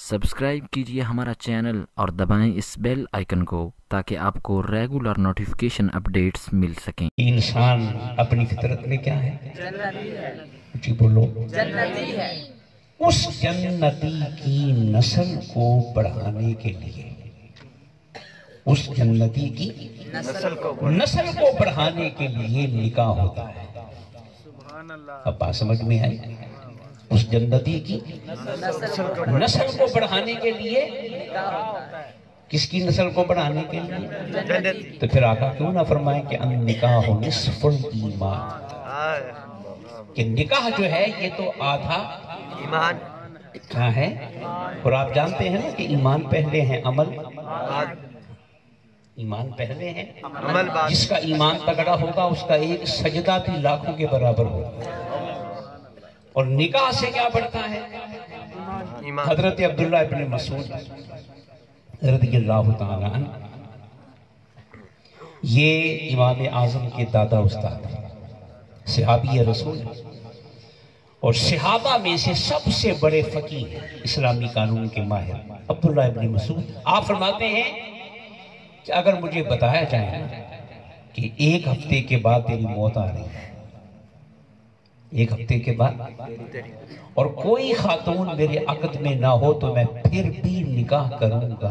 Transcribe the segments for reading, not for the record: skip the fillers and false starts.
Subscribe कीजिए हमारा channel और दबाएं इस बेल आइकन को ताकि आपको रेगुलर नोटिफिकेशन अपडेट्स मिल सकें। इंसान अपनी फितरत में क्या है? जन्नती है। जी बोलो। जन्नती है। उस जन्नती की नस्ल को बढ़ाने के लिए, उस जन्नती की नस्ल को बढ़ाने के लिए निकाह होता है। अब बात समझ में आई? उस जन्नती की नस्ल को बढ़ाने के लिए, किसकी नस्ल को बढ़ाने के लिए? तो फिर आका क्यों ना फरमाए कि अन निकाह निस्फुल ईमान, कि निकाह जो है ये तो आधा ईमान क्या है। और आप जानते हैं ना कि ईमान पहले है अमल, ईमान पहले है अमल। जिसका ईमान तगड़ा होगा उसका एक सजदा भी लाखों के बराबर होगा। और निकाह से क्या बढ़ता है? हजरत अब्दुल्लाह इब्न मसूद रज़ियल्लाहु ताला अन्हु, ये इमाम आज़म के दादा उस्ताद सहाबी रसूल और सहाबा में से सबसे बड़े फकीह, इस्लामी कानून के माहिर अब्दुल्लाह इब्न मसूद। आप फरमाते हैं कि अगर मुझे बताया जाए कि एक हफ्ते के बाद तेरी मौत आ रही है, एक हफ्ते के बाद, और कोई खातून मेरे अक़द में ना हो, तो मैं फिर भी निकाह करूंगा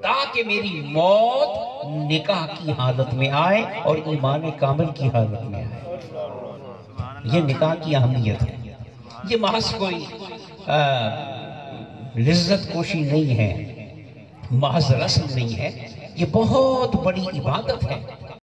ताकि मेरी मौत निकाह की हालत में आए और ईमान कामिल की हालत में आए। ये निकाह की अहमियत है। ये महज कोई लिज्जत कोशी नहीं है, महज रस्म नहीं है, ये बहुत बड़ी इबादत है।